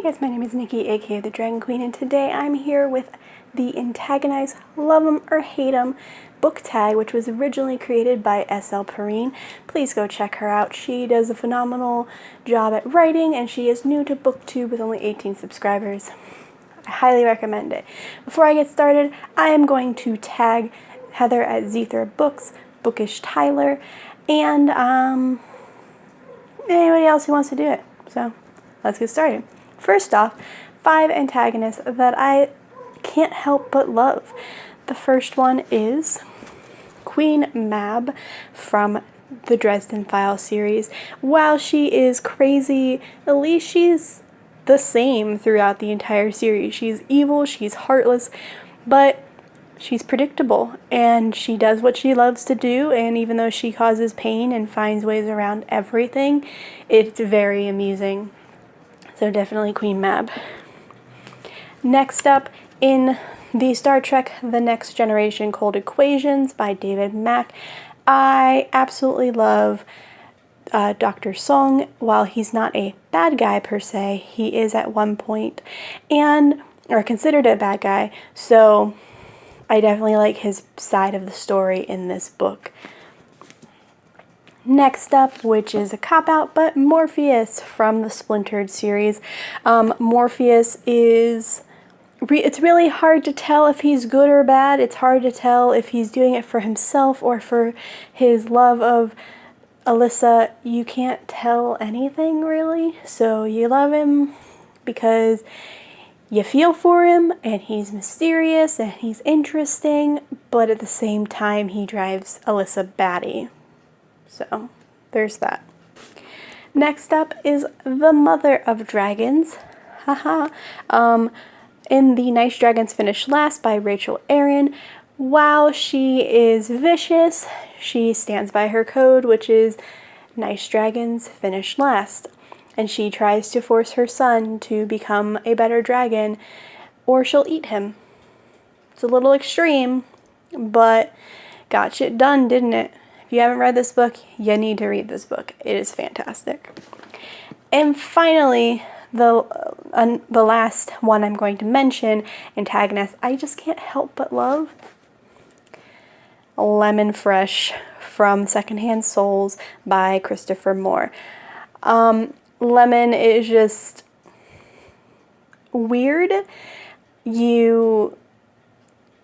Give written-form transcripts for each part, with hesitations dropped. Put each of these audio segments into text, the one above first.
Hey guys, my name is Nikki, aka the Dragon Queen, and today I'm here with the Antagonist Love 'em or Hate 'em book tag, which was originally created by S.L. Perrine. Please go check her out. She does a phenomenal job at writing, and she is new to BookTube with only 18 subscribers. I highly recommend it. Before I get started, I am going to tag Heather at Zether Books, Bookish Tyler, and anybody else who wants to do it. So let's get started. First off, 5 antagonists that I can't help but love. The first one is Queen Mab from the Dresden Files series. While she is crazy, at least she's the same throughout the entire series. She's evil, she's heartless, but she's predictable, and she does what she loves to do, and even though she causes pain and finds ways around everything, it's very amusing. So definitely Queen Mab. Next up, in the Star Trek The Next Generation Cold Equations by David Mack, I absolutely love Dr. Song. While he's not a bad guy per se, he is at one point, or considered a bad guy, so I definitely like his side of the story in this book. Next up, which is a cop-out, but Morpheus from the Splintered series. Morpheus is... it's really hard to tell if he's good or bad. It's hard to tell if he's doing it for himself or for his love of Alyssa. You can't tell anything, really. So you love him because you feel for him, and he's mysterious, and he's interesting, but at the same time, he drives Alyssa batty. So, there's that. Next up is the Mother of Dragons. Haha. In The Nice Dragons Finish Last by Rachel Aaron. While she is vicious, she stands by her code, which is Nice Dragons Finish Last. And she tries to force her son to become a better dragon, or she'll eat him. It's a little extreme, but got shit done, didn't it? If you haven't read this book, you need to read this book. It is fantastic. And finally, the last one I'm going to mention, antagonist, I just can't help but love. Lemon Fresh from Secondhand Souls by Christopher Moore. Lemon is just weird.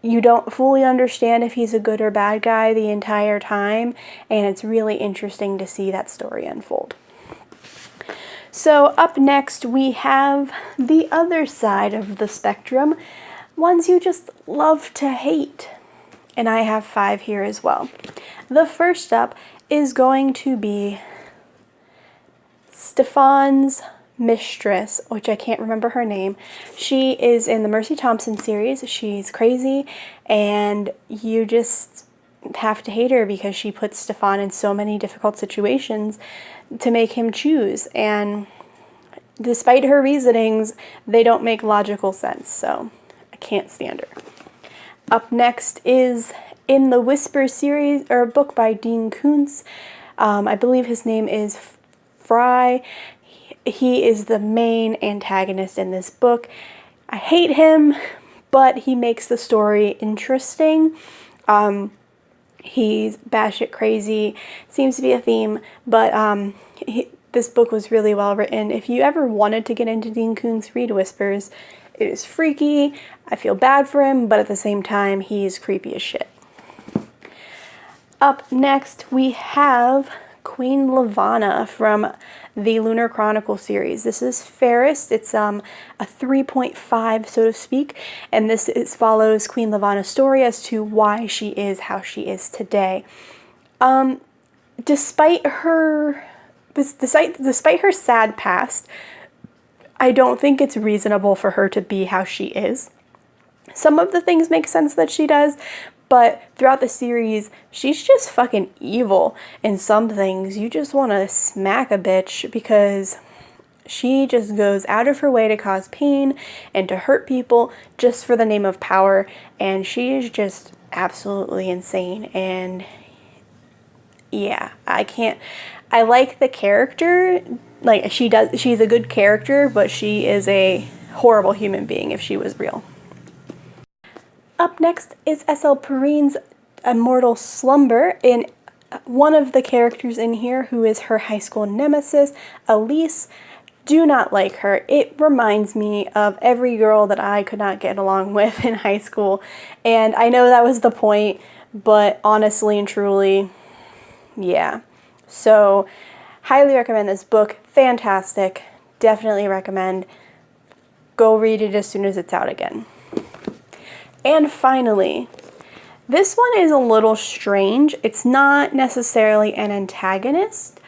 You don't fully understand if he's a good or bad guy the entire time, and it's really interesting to see that story unfold. So up next we have the other side of the spectrum, ones you just love to hate, and I have 5 here as well. The first up is going to be Stefans Mistress, which I can't remember her name. She is in the Mercy Thompson series. She's crazy, and you just have to hate her because she puts Stefan in so many difficult situations to make him choose, and despite her reasonings, they don't make logical sense, so I can't stand her. Up next is in the Whisper series, or a book by Dean Koontz. I believe his name is Fry. He is the main antagonist in this book. I hate him, but he makes the story interesting. He's batshit crazy, seems to be a theme, but this book was really well written. If you ever wanted to get into Dean Koontz, read Whispers. It is freaky. I feel bad for him, but at the same time, he's creepy as shit. Up next, we have Queen Lavanna from the Lunar Chronicle series. This is Fairest. It's a 3.5, so to speak, and this follows Queen Lavanna's story as to why she is how she is today. Despite her sad past, I don't think it's reasonable for her to be how she is. Some of the things make sense that she does, but throughout the series, she's just fucking evil. And some things you just want to smack a bitch because she just goes out of her way to cause pain and to hurt people just for the name of power. And she is just absolutely insane. And yeah, I can't I like the character. Like, she's a good character, but she is a horrible human being if she was real. Up next is S.L. Perrine's Immortal Slumber, and one of the characters in here, who is her high school nemesis, Elise. Do not like her. It reminds me of every girl that I could not get along with in high school, and I know that was the point, but honestly and truly, yeah. So, highly recommend this book. Fantastic. Definitely recommend. Go read it as soon as it's out again. And finally, this one is a little strange. It's not necessarily an antagonist,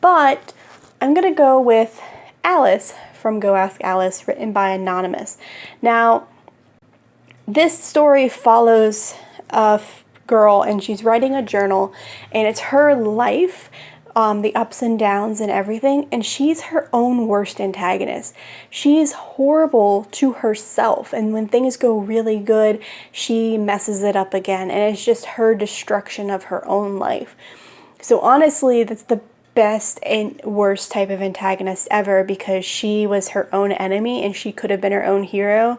but I'm going to go with Alice from Go Ask Alice, written by Anonymous. Now, this story follows a girl, and she's writing a journal, and it's her life, the ups and downs and everything, and she's her own worst antagonist. She's horrible to herself, and when things go really good, she messes it up again, and it's just her destruction of her own life. So honestly, that's the best and worst type of antagonist ever, because she was her own enemy and she could have been her own hero,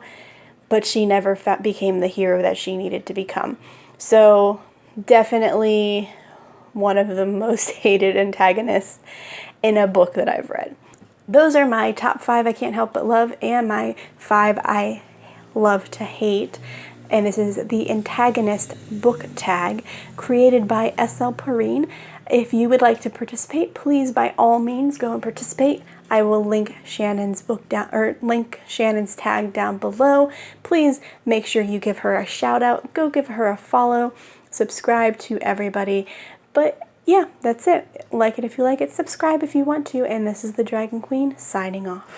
but she never became the hero that she needed to become. So definitely one of the most hated antagonists in a book that I've read. Those are my top 5 I can't help but love, and my 5 I love to hate. And this is the Antagonist Book Tag, created by S.L. Perrine. If you would like to participate, please by all means go and participate. I will link Shannon's book down, or link Shannon's tag down below. Please make sure you give her a shout out. Go give her a follow. Subscribe to everybody. But yeah, that's it. Like it if you like it. Subscribe if you want to. And this is the Dragon Queen signing off.